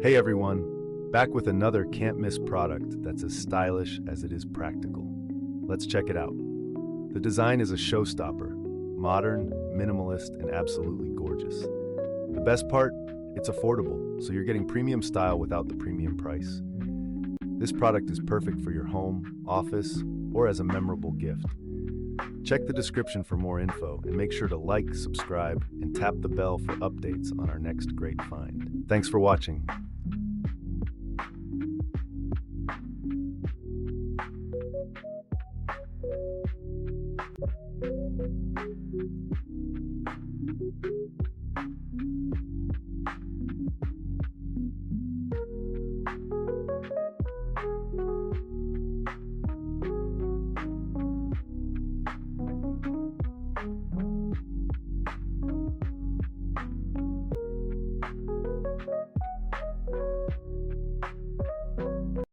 Hey everyone, back with another can't-miss product that's as stylish as it is practical. Let's check it out. The design is a showstopper, modern, minimalist, and absolutely gorgeous. The best part? It's affordable, so you're getting premium style without the premium price. This product is perfect for your home, office, or as a memorable gift. Check the description for more info and make sure to like, subscribe, and tap the bell for updates on our next great find. Thanks for watching.